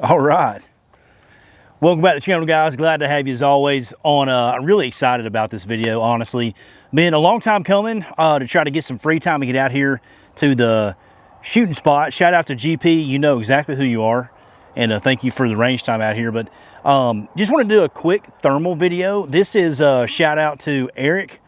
All right. Welcome back to the channel, guys. Glad to have you as always on. I'm really excited about this video, honestly. Been a long time coming to try to get some free time to get out here to the shooting spot. Shout out to GP. You know exactly who you are. And thank you for the range time out here. But just want to do a quick thermal video. This is a shout out to Eric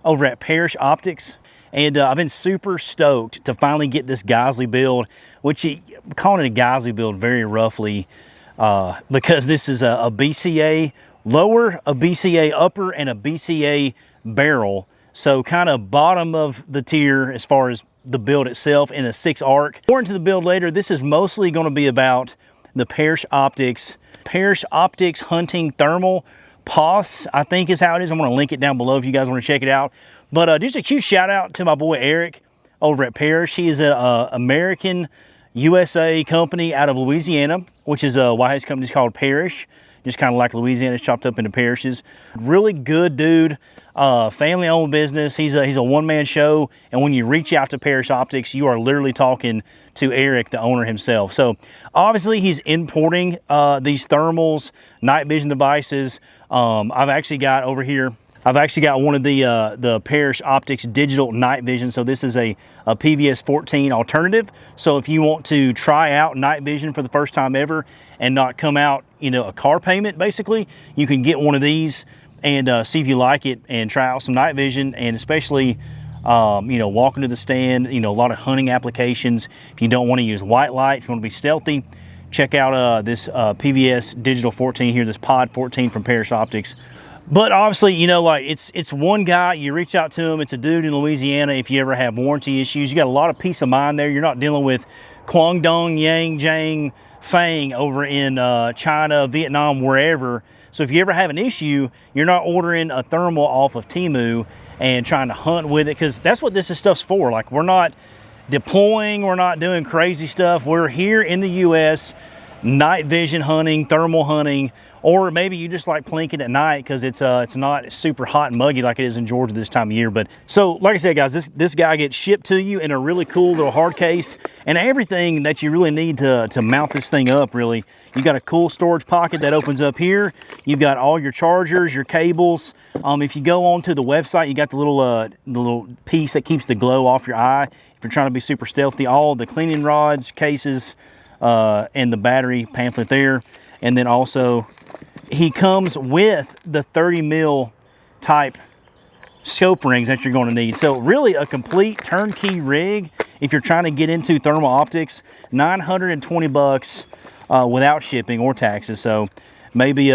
over at Parish Optics. And I've been super stoked to finally get this Geisley build, which I'm calling it a Geisley build very roughly because this is a BCA lower, a BCA upper, and a BCA barrel. So kind of bottom of the tier as far as the build itself in a 6 arc. More into the build later. This is mostly going to be about the Parish Optics Hunting Thermal POTHS, I think is how it is. I'm going to link it down below if you guys want to check it out. But just a huge shout out to my boy Eric over at Parish. He is an American USA company out of Louisiana, which is why his company is called Parish. Just kind of like Louisiana's chopped up into parishes. Really good dude, family-owned business. He's a one-man show, and when you reach out to Parish Optics, you are literally talking to Eric, the owner himself. So obviously he's importing these thermals, night vision devices. I've actually got over here, one of the Parish Optics digital night vision. So this is a PVS 14 alternative. So if you want to try out night vision for the first time ever and not come out, you know, a car payment, basically, you can get one of these and see if you like it and try out some night vision. And especially, you know, walking to the stand, you know, a lot of hunting applications. If you don't want to use white light, if you want to be stealthy, check out this PVS digital 14 here, this Pod 14 from Parish Optics. But obviously, you know, like it's one guy, you reach out to him, it's a dude in Louisiana. If you ever have warranty issues, you got a lot of peace of mind there. You're not dealing with Guangdong, Yang, Jiang, Fang over in China, Vietnam, wherever. So if you ever have an issue, you're not ordering a thermal off of Temu and trying to hunt with it, because that's what this stuff's for. Like, we're not deploying, we're not doing crazy stuff. We're here in the US, night vision hunting, thermal hunting. Or maybe you just like plinking at night because it's not super hot and muggy like it is in Georgia this time of year. But so, like I said, guys, this guy gets shipped to you in a really cool little hard case and everything that you really need to mount this thing up. Really, you got a cool storage pocket that opens up here. You've got all your chargers, your cables. If you go onto the website, you got the little piece that keeps the glow off your eye. If you're trying to be super stealthy, all the cleaning rods, cases, and the battery pamphlet there, and then also, he comes with the 30 mil type scope rings that you're going to need. So really a complete turnkey rig if you're trying to get into thermal optics. $920 without shipping or taxes. So maybe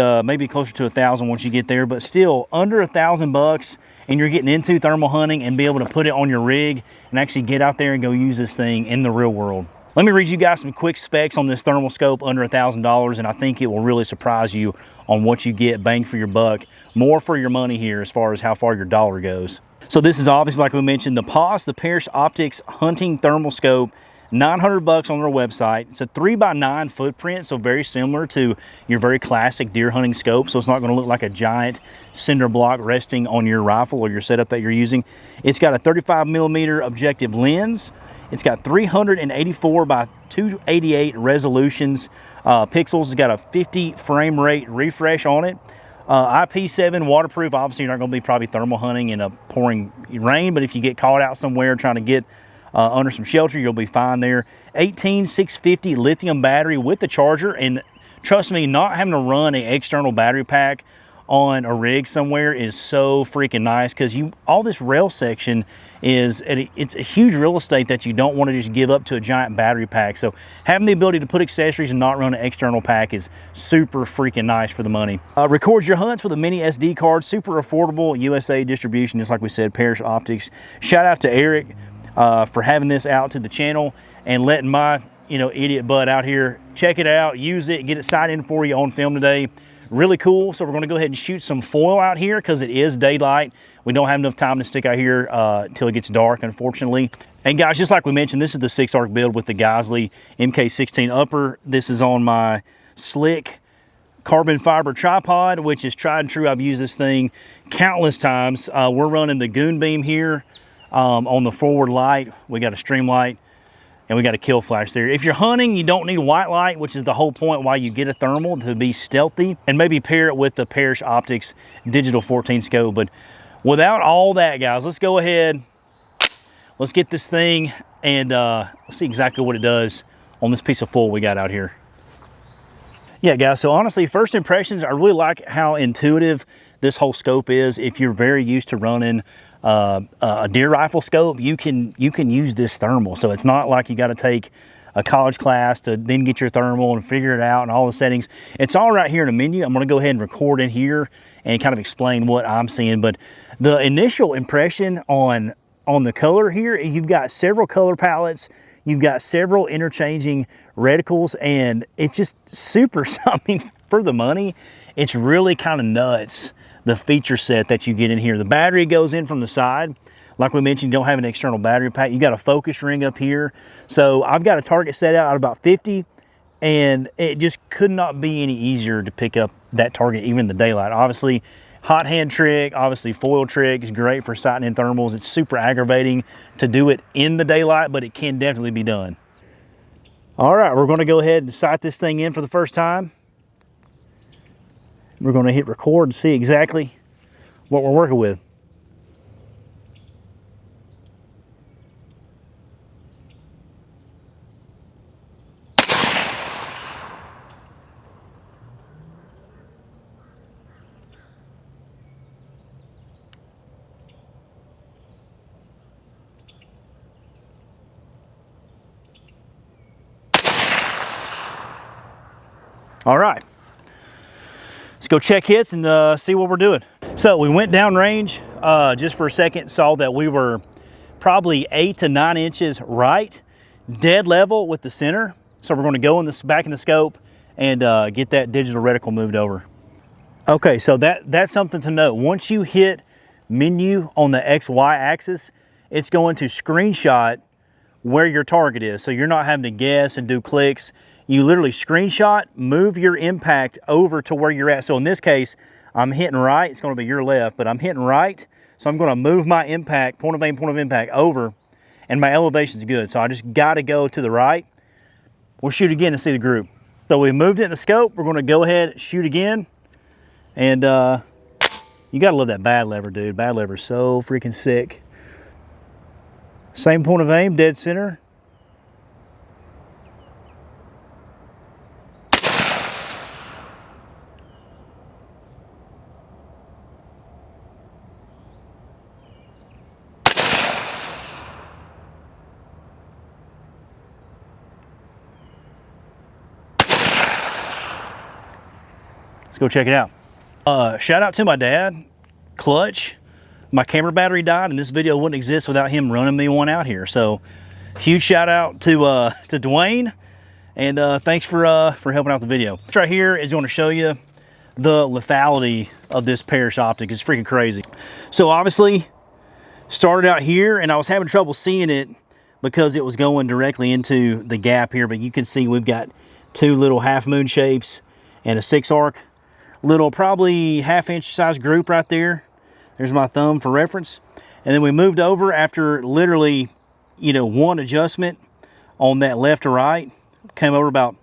closer to $1,000 once you get there, but still under $1,000, and you're getting into thermal hunting and be able to put it on your rig and actually get out there and go use this thing in the real world. Let me read you guys some quick specs on this thermal scope under $1,000, and I think it will really surprise you on what you get, bang for your buck, more for your money here as far as how far your dollar goes. So this is obviously, like we mentioned, the POTHS, the Parish Optics Hunting Thermal Scope, $900 on their website. It's a 3x9 footprint, so very similar to your very classic deer hunting scope. So it's not going to look like a giant cinder block resting on your rifle or your setup that you're using. It's got a 35mm objective lens. It's got 384 by 288 resolutions pixels. It's got a 50 frame rate refresh on it. IP7 waterproof. Obviously, you're not going to be probably thermal hunting in a pouring rain, but if you get caught out somewhere trying to get under some shelter, you'll be fine there. 18650 lithium battery with the charger, and trust me, not having to run an external battery pack on a rig somewhere is so freaking nice, because all this rail section it's a huge real estate that you don't want to just give up to a giant battery pack. So having the ability to put accessories and not run an external pack is super freaking nice for the money. Records your hunts with a mini SD card, super affordable, USA distribution, just like we said, Parish Optics. Shout out to Eric for having this out to the channel and letting my idiot butt out here check it out, use it, get it sight in for you on film today. Really cool. So we're going to go ahead and shoot some foil out here because it is daylight. We don't have enough time to stick out here until it gets dark, unfortunately. And guys, just like we mentioned, this is the 6 arc build with the Geisley MK16 upper. This is on my slick carbon fiber tripod, which is tried and true. I've used this thing countless times. We're running the Goon Beam here on the forward light. We got a stream light and we got a kill flash there. If you're hunting, you don't need white light, which is the whole point why you get a thermal, to be stealthy, and maybe pair it with the Parish Optics digital 14 scope. But without all that, guys, let's go ahead. Let's get this thing and let's see exactly what it does on this piece of foil we got out here. Yeah, guys, so honestly, first impressions, I really like how intuitive this whole scope is. If you're very used to running a deer rifle scope, you can use this thermal. So it's not like you got to take a college class to then get your thermal and figure it out and all the settings. It's all right here in the menu. I'm going to go ahead and record in here and kind of explain what I'm seeing. But the initial impression on the color here, you've got several color palettes, you've got several interchanging reticles, and it's just super, I mean, for the money, it's really kind of nuts, the feature set that you get in here. The battery goes in from the side. Like we mentioned, you don't have an external battery pack. You got a focus ring up here. So I've got a target set out at about 50, and it just could not be any easier to pick up that target even in the daylight. Obviously, hot hand trick, obviously foil trick is great for sighting in thermals. It's super aggravating to do it in the daylight, but it can definitely be done. All right, we're gonna go ahead and sight this thing in for the first time. We're gonna hit record and see exactly what we're working with. All right, let's go check hits and see what we're doing. So we went down range just for a second, saw that we were probably 8 to 9 inches right, dead level with the center. So we're gonna go in this back in the scope and get that digital reticle moved over. Okay, so that's something to note. Once you hit menu on the XY axis, it's going to screenshot where your target is. So you're not having to guess and do clicks. You literally screenshot, move your impact over to where you're at. So in this case, I'm hitting right. It's going to be your left, but I'm hitting right. So I'm going to move my impact, point of aim, point of impact over, and my elevation's good. So I just got to go to the right. We'll shoot again to see the group. So we moved it in the scope. We're going to go ahead, shoot again. And you got to love that bad lever, dude. Bad lever's so freaking sick. Same point of aim, dead center. Let's go check it out. Shout out to my dad, Clutch. My camera battery died and this video wouldn't exist without him running me one out here. So huge shout out to Dwayne, and thanks for helping out the video. This right here is going to show you the lethality of this Parish optic. It's freaking crazy. So obviously started out here and I was having trouble seeing it because it was going directly into the gap here, but you can see we've got two little half moon shapes and a 6 arc. Little probably half-inch size group right there. There's my thumb for reference. And then we moved over after literally, you know, one adjustment on that left to right. Came over about,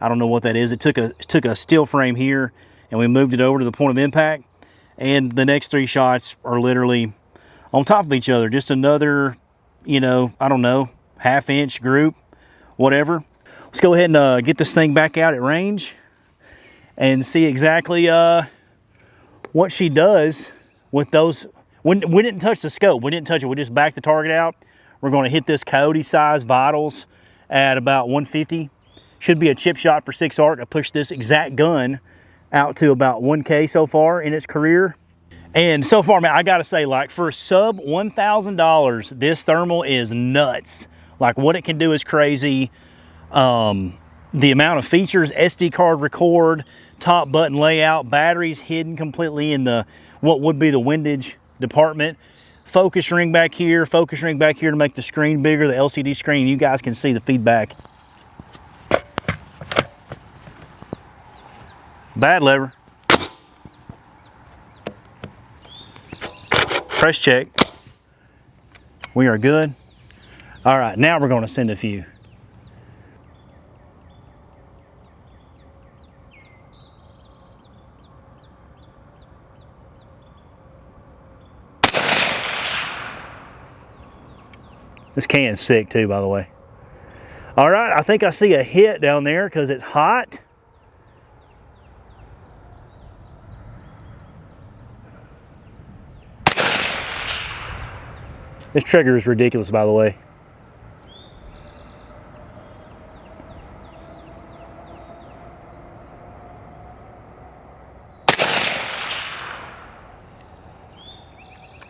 I don't know what that is. It took a steel frame here and we moved it over to the point of impact. And the next 3 shots are literally on top of each other. Just another, you know, I don't know, half-inch group, whatever. Let's go ahead and get this thing back out at range and see exactly what she does with those. We didn't touch the scope. We didn't touch it. We just backed the target out. We're going to hit this coyote size vitals at about 150. Should be a chip shot for 6 arc. I pushed this exact gun out to about 1K so far in its career. And so far, man, I got to say, like, for sub $1,000, this thermal is nuts. Like, what it can do is crazy. The amount of features, SD card record, top button layout, batteries hidden completely in the what would be the windage department, focus ring back here to make the screen bigger, the LCD screen. You guys can see the feedback. Bad lever. Press check. We are good. All right, now we're going to send a few. This can's sick too, by the way. All right, I think I see a hit down there because it's hot. This trigger is ridiculous, by the way.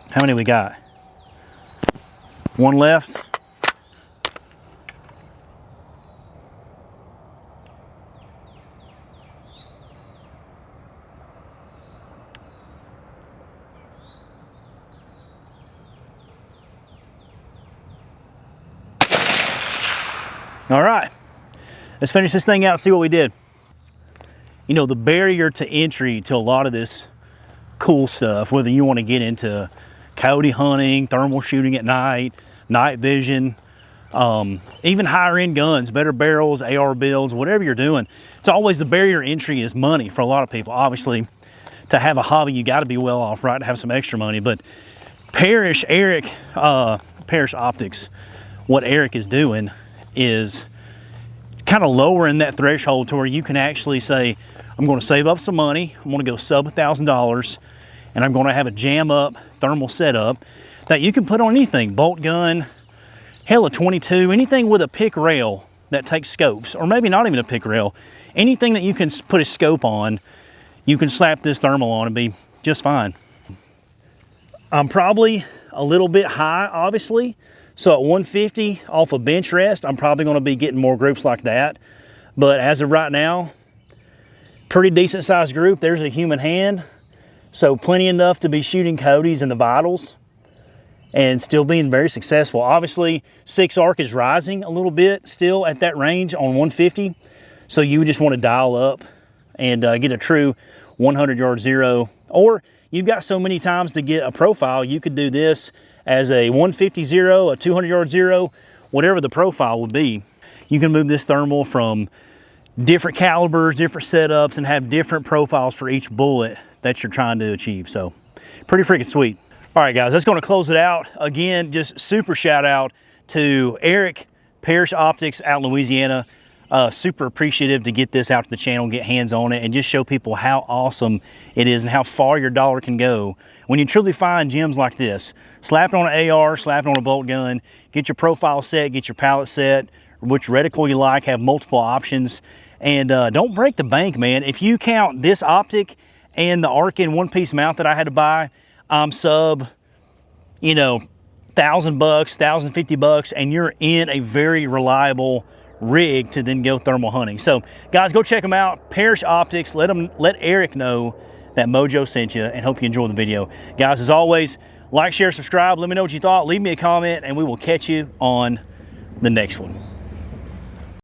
How many we got? One left. All right, let's finish this thing out and see what we did. You know, the barrier to entry to a lot of this cool stuff, whether you want to get into coyote hunting, thermal shooting at night, night vision, even higher end guns, better barrels, AR builds, whatever you're doing, it's always the barrier entry is money for a lot of people. Obviously, to have a hobby, you got to be well off, right, to have some extra money. But Parish, Parish Optics, what Eric is doing is kind of lowering that threshold to where you can actually say, I'm going to save up some money, I'm going to go sub $1,000, and I'm going to have a jam up thermal setup that you can put on anything, bolt gun, hell, a 22, anything with a pick rail that takes scopes, or maybe not even a pick rail, anything that you can put a scope on, you can slap this thermal on and be just fine. I'm probably a little bit high, obviously, so at 150 off a bench rest, I'm probably going to be getting more groups like that. But as of right now, pretty decent sized group. There's a human hand. So plenty enough to be shooting coyotes in the vitals and still being very successful. Obviously, 6-arc is rising a little bit still at that range on 150. So you just want to dial up and get a true 100-yard zero. Or you've got so many times to get a profile, you could do this as a 150 zero, a 200-yard zero, whatever the profile would be. You can move this thermal from different calibers, different setups, and have different profiles for each bullet that you're trying to achieve. So pretty freaking sweet. All right, guys, that's going to close it out. Again, just super shout out to Eric, Parish Optics out in Louisiana. Super appreciative to get this out to the channel, get hands on it, and just show people how awesome it is and how far your dollar can go when you truly find gems like this. Slap it on an AR, slap it on a bolt gun, get your profile set, get your pallet set, which reticle you like, have multiple options, and don't break the bank, man. If you count this optic and the Arkin one-piece mount that I had to buy, I'm sub, you know, $1,000, $1,050, and you're in a very reliable rig to then go thermal hunting. So guys, go check them out. Parish Optics. Let Eric know that Mojo sent you, and hope you enjoy the video. Guys, as always, like, share, subscribe. Let me know what you thought. Leave me a comment, and we will catch you on the next one.